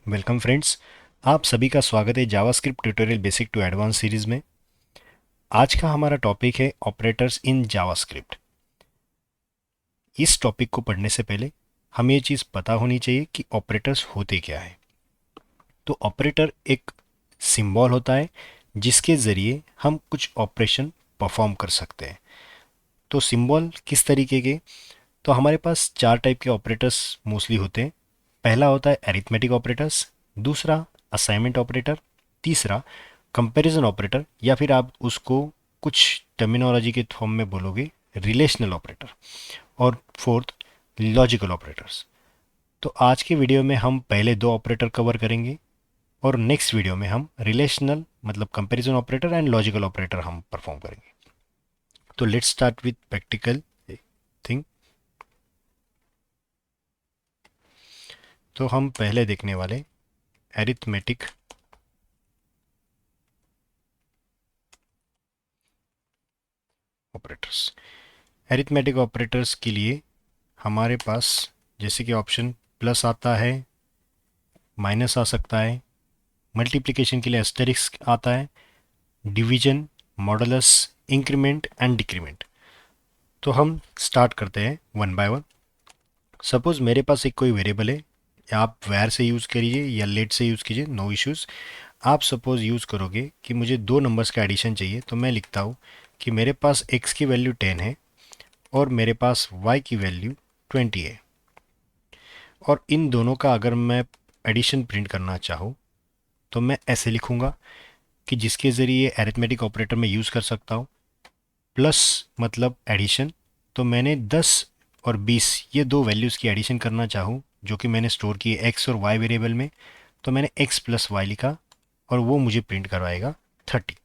Welcome friends. आप सभी का स्वागत है JavaScript tutorial basic to advance series में। आज का हमारा टॉपिक है ऑपरेटर्स इन जावास्क्रिप्ट। इस टॉपिक को पढ़ने से पहले हमें ये चीज़ पता होनी चाहिए कि ऑपरेटर्स होते क्या है। तो ऑपरेटर एक सिंबल होता है जिसके ज़रिए हम कुछ ऑपरेशन परफॉर्म कर सकते हैं। तो सिंबल किस तरीके के? तो हमारे पास चार टाइप के ऑपरेटर्स मोस्टली होते हैं। पहला होता है एरिथमेटिक ऑपरेटर्स, दूसरा असाइनमेंट ऑपरेटर, तीसरा कंपैरिजन ऑपरेटर या फिर आप उसको कुछ टर्मिनोलॉजी के फॉर्म में बोलोगे रिलेशनल ऑपरेटर, और फोर्थ लॉजिकल ऑपरेटर्स। तो आज के वीडियो में हम पहले दो ऑपरेटर कवर करेंगे और नेक्स्ट वीडियो में हम रिलेशनल मतलब comparison operator and logical operator हम परफॉर्म करेंगे। तो let's start with practical thing. तो हम पहले देखने वाले एरिथमेटिक ऑपरेटर्स। एरिथमेटिक ऑपरेटर्स के लिए हमारे पास जैसे कि ऑप्शन प्लस आता है, माइनस आ सकता है, मल्टीप्लिकेशन के लिए एस्टेरिस्क आता है, division, modulus, increment and decrement. तो हम स्टार्ट करते हैं वन बाय वन। सपोज मेरे पास एक कोई वेरिएबल है, आप वैर से यूज़ करिए या लेट से यूज़ कीजिए, नो इश्यूज़। आप सपोज यूज़ करोगे कि मुझे दो नंबर्स का एडिशन चाहिए, तो मैं लिखता हूँ कि मेरे पास x की वैल्यू 10 है और मेरे पास y की वैल्यू 20 है, और इन दोनों का अगर मैं एडिशन प्रिंट करना चाहूँ तो मैं ऐसे लिखूँगा कि जिसके ज़रिए अरिथमेटिक ऑपरेटर में यूज़ कर सकता हूँ। प्लस मतलब एडिशन, तो मैंने 10 और 20 ये दो वैल्यूज़ की एडिशन करना चाहूँ जो कि मैंने स्टोर की एक्स और वाई वेरिएबल में, तो मैंने एक्स प्लस वाई लिखा और वो मुझे प्रिंट करवाएगा 30।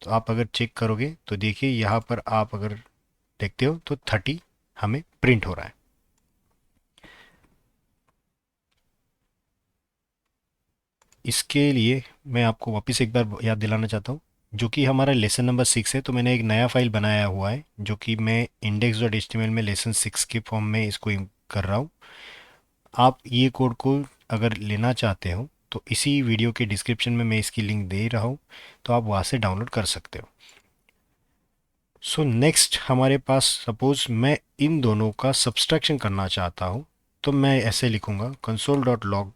तो आप अगर चेक करोगे तो देखिए यहाँ पर आप अगर देखते हो तो 30 हमें प्रिंट हो रहा है। इसके लिए मैं आपको वापस एक बार याद दिलाना चाहता हूँ, जो कि हमारा लेसन नंबर 6 है। तो मैंने एक नया फाइल बनाया हुआ है जो कि मैं index.html में लेसन 6 के फॉर्म में इसको कर रहा हूँ। आप ये कोड को अगर लेना चाहते हो तो इसी वीडियो के डिस्क्रिप्शन में मैं इसकी लिंक दे रहा हूँ, तो आप वहाँ से डाउनलोड कर सकते हो। सो नेक्स्ट हमारे पास सपोज मैं इन दोनों का सब्सट्रैक्शन करना चाहता हूँ, तो मैं ऐसे लिखूँगा console.log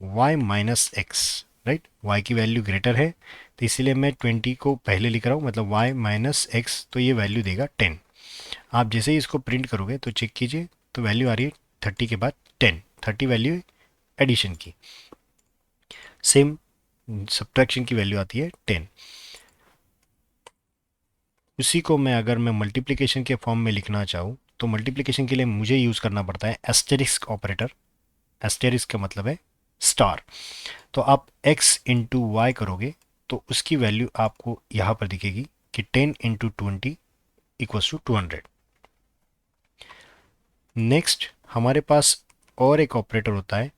y minus x. Right, y की वैल्यू ग्रेटर है तो इसीलिए मैं 20 को पहले लिख रहा हूँ, मतलब y माइनस एक्स, तो ये वैल्यू देगा 10। आप जैसे ही इसको प्रिंट करोगे तो चेक कीजिए तो वैल्यू आ रही है 30 के बाद 10। 30 वैल्यू एडिशन की, सेम सब्ट्रैक्शन की वैल्यू आती है 10। उसी को मैं अगर मैं मल्टीप्लिकेशन के फॉर्म में लिखना चाहूँ तो मल्टीप्लिकेशन के लिए मुझे यूज़ करना पड़ता है एस्टेरिस्क ऑपरेटर। एस्टेरिस्क का मतलब है स्टार। तो आप x इंटू वाई करोगे तो उसकी वैल्यू आपको यहाँ पर दिखेगी कि 10 इंटू 20 इक्वल्स टू 200। नेक्स्ट हमारे पास और एक ऑपरेटर होता है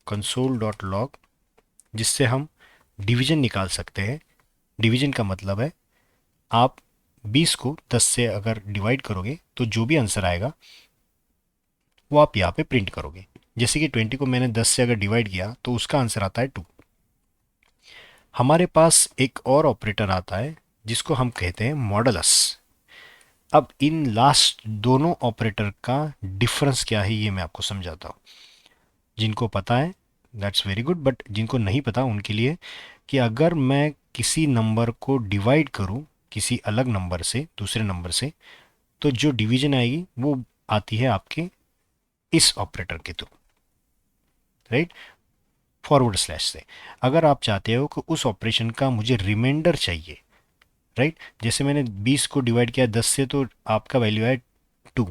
कंसोल डॉट लॉग, जिससे हम डिवीजन निकाल सकते हैं। डिवीजन का मतलब है आप 20 को 10 से अगर डिवाइड करोगे तो जो भी आंसर आएगा वो आप यहाँ पे प्रिंट करोगे। जैसे कि 20 को मैंने 10 से अगर डिवाइड किया तो उसका आंसर आता है 2। हमारे पास एक और ऑपरेटर आता है जिसको हम कहते हैं मॉडलस। अब इन लास्ट दोनों ऑपरेटर का डिफरेंस क्या है ये मैं आपको समझाता हूँ। जिनको पता है दैट्स वेरी गुड, बट जिनको नहीं पता उनके लिए कि अगर मैं किसी नंबर को डिवाइड करूँ किसी अलग नंबर से दूसरे नंबर से, तो जो डिवीजन आएगी वो आती है आपके इस ऑपरेटर के थ्रू। राइट, फॉरवर्ड स्लैश से। अगर आप चाहते हो कि उस ऑपरेशन का मुझे रिमाइंडर चाहिए, राइट, जैसे मैंने 20 को डिवाइड किया 10 से तो आपका वैल्यू है 2।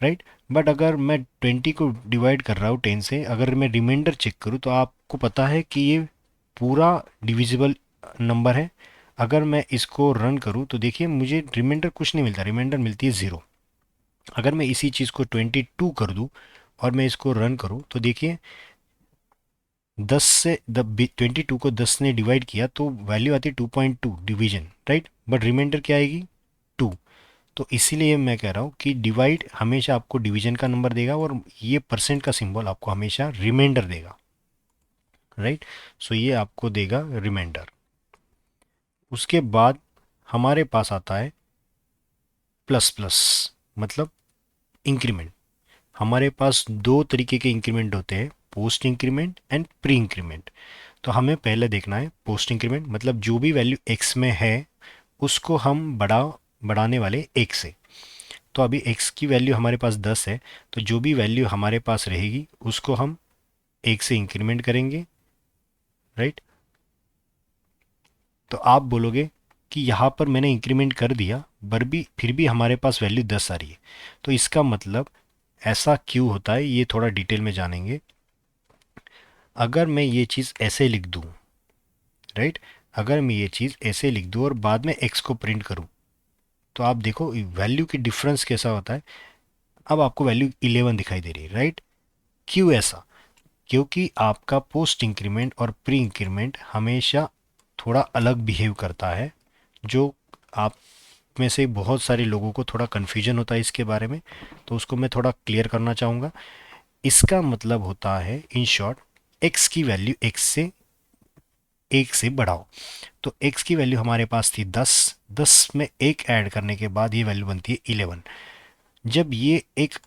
राइट, बट अगर मैं 20 को डिवाइड कर रहा हूँ 10 से, अगर मैं रिमाइंडर चेक करूँ तो आपको पता है कि ये पूरा डिविजिबल नंबर है। अगर मैं इसको रन करूँ तो देखिए मुझे रिमाइंडर कुछ नहीं मिलता, रिमाइंडर मिलती है 0। अगर मैं इसी चीज़ को 22 कर दूँ और मैं इसको रन करूँ तो देखिए 10 से 22 को 10 ने डिवाइड किया तो वैल्यू आती है 2.2 डिवीजन। राइट, बट रिमाइंडर क्या आएगी 2। तो इसीलिए मैं कह रहा हूँ कि डिवाइड हमेशा आपको डिवीजन का नंबर देगा और ये परसेंट का सिंबल आपको हमेशा रिमाइंडर देगा। राइट। सो ये आपको देगा रिमाइंडर। उसके बाद हमारे पास आता है प्लस प्लस, मतलब इंक्रीमेंट। हमारे पास दो तरीके के इंक्रीमेंट होते हैं, post increment and pre increment. तो हमें पहले देखना है पोस्ट इंक्रीमेंट, मतलब जो भी वैल्यू एक्स में है उसको हम बढ़ाने वाले एक से। तो अभी x की वैल्यू हमारे पास 10 है, तो जो भी वैल्यू हमारे पास रहेगी उसको हम एक से इंक्रीमेंट करेंगे, राइट। तो आप बोलोगे कि यहाँ पर मैंने इंक्रीमेंट कर दिया पर भी फिर भी हमारे पास वैल्यू 10 आ रही है। तो इसका मतलब ऐसा क्यों होता है ये थोड़ा डिटेल में जानेंगे। अगर मैं ये चीज़ ऐसे लिख दूँ, राइट, अगर मैं ये चीज़ ऐसे लिख दूँ और बाद में x को प्रिंट करूँ, तो आप देखो वैल्यू की डिफरेंस कैसा होता है। अब आपको वैल्यू 11 दिखाई दे रही है, राइट। क्यों ऐसा? क्योंकि आपका पोस्ट इंक्रीमेंट और प्री इंक्रीमेंट हमेशा थोड़ा अलग बिहेव करता है, जो आप में से बहुत सारे लोगों को थोड़ा कन्फ्यूजन होता है इसके बारे में। तो उसको मैं थोड़ा क्लियर करना चाहूँगा। इसका मतलब होता है इन शॉर्ट, एक्स की वैल्यू एक्स से एक से बढ़ाओ। तो एक्स की वैल्यू हमारे पास थी 10, 10 में एक ऐड करने के बाद ये वैल्यू बनती है 11। जब ये एक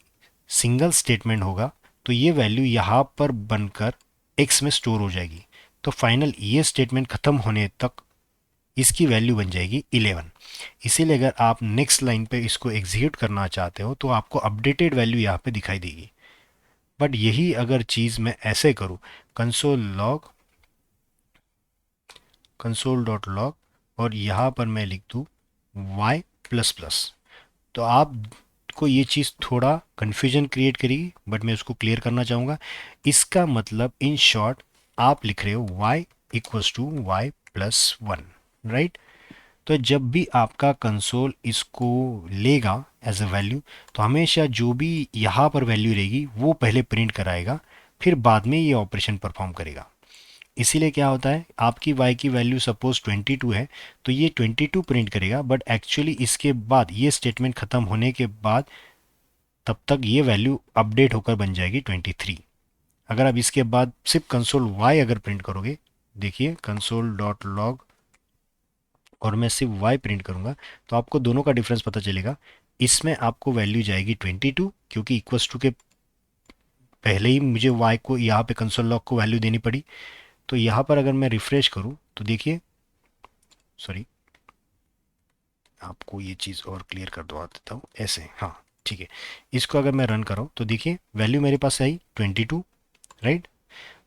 सिंगल स्टेटमेंट होगा तो ये वैल्यू यहाँ पर बनकर x में स्टोर हो जाएगी। तो फाइनल ये स्टेटमेंट खत्म होने तक इसकी वैल्यू बन जाएगी 11। इसीलिए अगर आप नेक्स्ट लाइन पे इसको एग्जीक्यूट करना चाहते हो तो आपको अपडेटेड वैल्यू यहाँ पे दिखाई देगी। बट यही अगर चीज़ मैं ऐसे करूँ, console log, console dot log, और यहाँ पर मैं लिख दूँ y प्लस प्लस, तो आपको ये चीज़ थोड़ा कन्फ्यूजन क्रिएट करेगी, बट मैं उसको क्लियर करना चाहूँगा। इसका मतलब इन शॉर्ट आप लिख रहे हो y equals to Y plus one, right. तो जब भी आपका कंसोल इसको लेगा एज अ वैल्यू, तो हमेशा जो भी यहाँ पर वैल्यू रहेगी वो पहले प्रिंट कराएगा, फिर बाद में ये ऑपरेशन परफॉर्म करेगा। इसीलिए क्या होता है, आपकी y की वैल्यू सपोज 22 है, तो ये 22 प्रिंट करेगा, बट एक्चुअली इसके बाद ये स्टेटमेंट खत्म होने के बाद तब तक ये वैल्यू अपडेट होकर बन जाएगी 23। अगर आप इसके बाद सिर्फ कंसोल y अगर प्रिंट करोगे, देखिए कंसोल डॉट लॉग, और मैं सिर्फ y प्रिंट करूंगा, तो आपको दोनों का डिफरेंस पता चलेगा। इसमें आपको वैल्यू जाएगी 22, क्योंकि इक्वल्स टू के पहले ही मुझे y को यहाँ पे कंसोल लॉग को वैल्यू देनी पड़ी। तो यहाँ पर अगर मैं रिफ्रेश करूँ तो देखिए, सॉरी, आपको ये चीज़ और क्लियर कर दो देता हूँ ऐसे, हाँ ठीक है। इसको अगर मैं रन करूँ तो देखिए वैल्यू मेरे पास आई 22, राइट।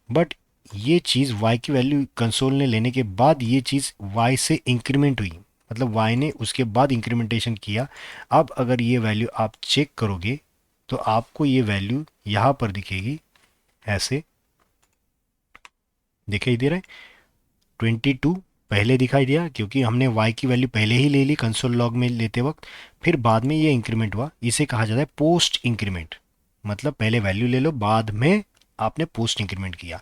बट ये चीज़ y की वैल्यू कंसोल ने लेने के बाद ये चीज़ y से इंक्रीमेंट हुई, मतलब y ने उसके बाद इंक्रीमेंटेशन किया। अब अगर ये वैल्यू आप चेक करोगे तो आपको ये वैल्यू यहाँ पर दिखेगी ऐसे, दिखाई दे रहा है 22 पहले दिखाई दिया क्योंकि हमने y की वैल्यू पहले ही ले ली कंसोल लॉग में लेते वक्त, फिर बाद में ये इंक्रीमेंट हुआ। इसे कहा जाता है पोस्ट इंक्रीमेंट, मतलब पहले वैल्यू ले लो, बाद में आपने पोस्ट इंक्रीमेंट किया,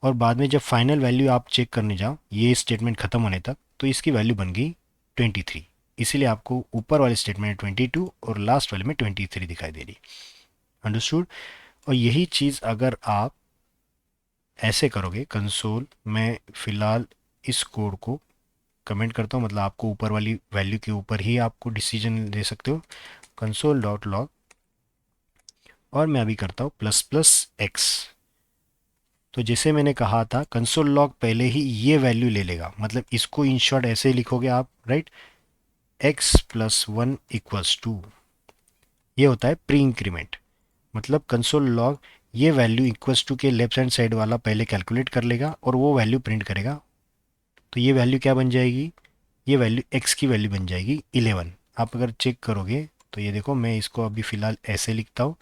और बाद में जब फाइनल वैल्यू आप चेक करने जाओ ये स्टेटमेंट खत्म होने तक, तो इसकी वैल्यू बन गई 23। इसीलिए आपको ऊपर वाले स्टेटमेंट में 22 और लास्ट वाले में 23 दिखाई दे रही। अंडरस्टूड। और यही चीज़ अगर आप ऐसे करोगे कंसोल, मैं फिलहाल इस कोड को कमेंट करता हूँ, मतलब आपको ऊपर वाली वैल्यू के ऊपर ही आपको डिसीजन दे सकते हो, कंसोल डॉट लॉग, और मैं अभी करता हूँ प्लस प्लस एक्स। तो जैसे मैंने कहा था कंसोल लॉग पहले ही ये वैल्यू ले लेगा, मतलब इसको इन शॉर्ट ऐसे लिखोगे आप, right, X plus one equals to, ये होता है प्री इंक्रीमेंट। मतलब कंसोल लॉग ये वैल्यू इक्वल्स टू के लेफ्ट हैंड साइड वाला पहले कैलकुलेट कर लेगा और वो वैल्यू प्रिंट करेगा। तो ये वैल्यू क्या बन जाएगी, ये वैल्यू एक्स की वैल्यू बन जाएगी 11। आप अगर चेक करोगे तो ये देखो, मैं इसको अभी फ़िलहाल ऐसे लिखता हूँ,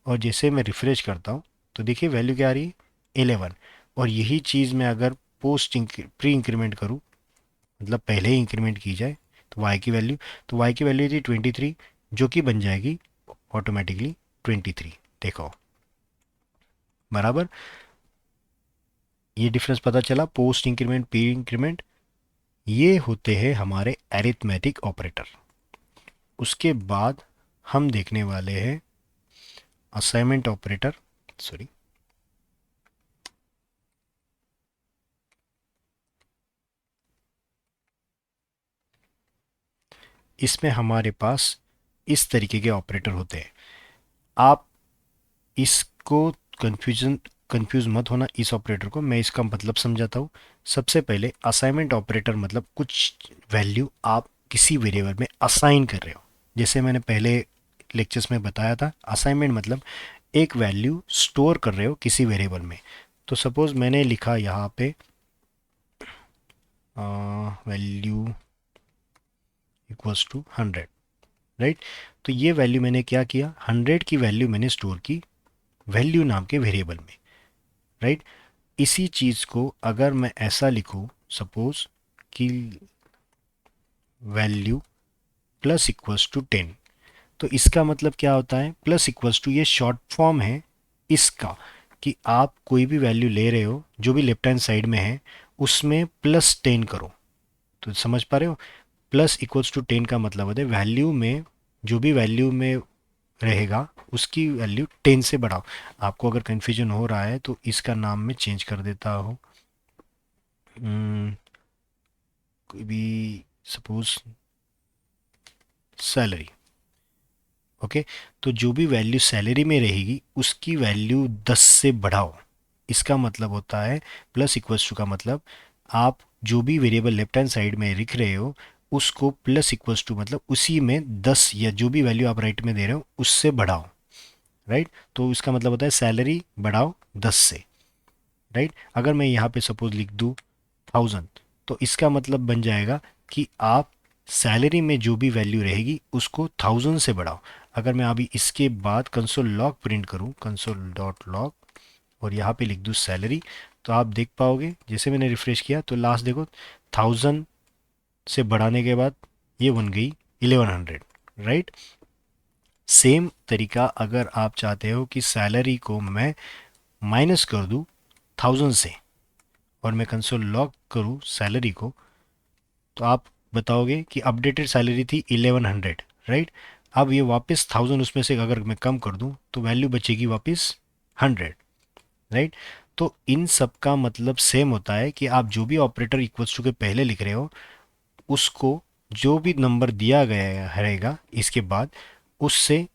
और जैसे मैं रिफ्रेश करता हूँ तो देखिए वैल्यू क्या आ रही है 11। और यही चीज़ मैं अगर प्री इंक्रीमेंट करूँ, मतलब पहले ही इंक्रीमेंट की जाए, तो वाई की वैल्यू, तो वाई की वैल्यू थी 23, जो कि बन जाएगी ऑटोमेटिकली 23। देखो बराबर, ये डिफरेंस पता चला, पोस्ट इंक्रीमेंट प्री इंक्रीमेंट, ये होते हैं हमारे एरिथमेटिक ऑपरेटर। उसके बाद हम देखने वाले हैं असाइनमेंट ऑपरेटर, सॉरी, इसमें हमारे पास इस तरीके के ऑपरेटर होते हैं। आप इसको कंफ्यूज मत होना इस ऑपरेटर को, मैं इसका मतलब समझाता हूँ। सबसे पहले असाइनमेंट ऑपरेटर मतलब कुछ वैल्यू आप किसी वेरिएबल में असाइन कर रहे हो। जैसे मैंने पहले लेक्चर्स में बताया था, असाइनमेंट मतलब एक वैल्यू स्टोर कर रहे हो किसी वेरिएबल में। तो सपोज मैंने लिखा यहाँ पे वैल्यू इक्वल्स टू 100, राइट। तो ये वैल्यू मैंने क्या किया, 100 की वैल्यू मैंने स्टोर की वैल्यू नाम के वेरिएबल में, राइट। इसी चीज़ को अगर मैं ऐसा लिखूँ, सपोज कि वैल्यू प्लस इक्वल्स टू 10, तो इसका मतलब क्या होता है, प्लस इक्वल्स टू ये शॉर्ट फॉर्म है इसका, कि आप कोई भी वैल्यू ले रहे हो जो भी लेफ्ट हैंड साइड में है उसमें +10 करो। तो समझ पा रहे हो, प्लस इक्वल्स टू 10 का मतलब होता है वैल्यू में जो भी वैल्यू में रहेगा उसकी वैल्यू 10 से बढ़ाओ। आपको अगर कन्फ्यूजन हो रहा है तो इसका नाम मैं चेंज कर देता हूँ। कोई भी सपोज सैलरी, ओके। तो जो भी वैल्यू सैलरी में रहेगी उसकी वैल्यू 10 से बढ़ाओ। इसका मतलब होता है प्लस इक्वल्स टू का मतलब आप जो भी वेरिएबल लेफ्ट हैंड साइड में लिख रहे हो उसको प्लस इक्वल्स टू मतलब उसी में 10 या जो भी वैल्यू आप राइट में दे रहे हो उससे बढ़ाओ, राइट। तो इसका मतलब होता है सैलरी बढ़ाओ 10 से, राइट। अगर मैं यहाँ पे सपोज लिख दूँ 1000, तो इसका मतलब बन जाएगा कि आप सैलरी में जो भी वैल्यू रहेगी उसको 1000 से बढ़ाओ। अगर मैं अभी इसके बाद कंसोल लॉग प्रिंट करूँ, कंसोल डॉट लॉग, और यहाँ पे लिख दूँ सैलरी, तो आप देख पाओगे जैसे मैंने रिफ्रेश किया तो लास्ट देखो 1000 से बढ़ाने के बाद ये बन गई 1100, राइट। सेम तरीका अगर आप चाहते हो कि सैलरी को मैं माइनस कर दूँ 1000 से और मैं कंसोल लॉग करूँ सैलरी को, तो आप बताओगे कि अपडेटेड सैलरी थी 1100, राइट। अब ये वापस 1000 उसमें से अगर मैं कम कर दूं तो वैल्यू बचेगी वापस 100, राइट। तो इन सब का मतलब सेम होता है कि आप जो भी ऑपरेटर इक्वल्स टू के पहले लिख रहे हो उसको जो भी नंबर दिया गया रहेगा इसके बाद उससे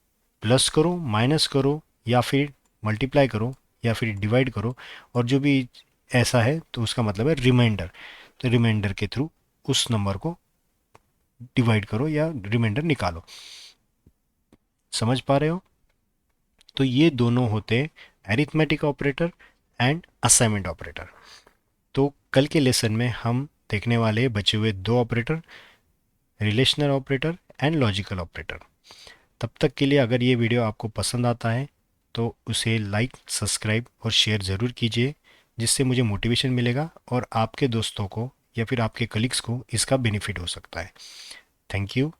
प्लस करो, माइनस करो, या फिर मल्टीप्लाई करो, या फिर डिवाइड करो, और जो भी ऐसा है तो उसका मतलब है रिमाइंडर। तो रिमाइंडर के थ्रू उस नंबर को डिवाइड करो या रिमाइंडर निकालो। समझ पा रहे हो। तो ये दोनों होते हैं arithmetic operator and assignment operator. तो कल के लेसन में हम देखने वाले हैं बचे हुए दो operator, relational operator and logical operator. तब तक के लिए अगर ये वीडियो आपको पसंद आता है तो उसे लाइक, सब्सक्राइब और शेयर ज़रूर कीजिए, जिससे मुझे मोटिवेशन मिलेगा और आपके दोस्तों को या फिर आपके कलीग्स को इसका बेनिफिट हो सकता है। Thank you.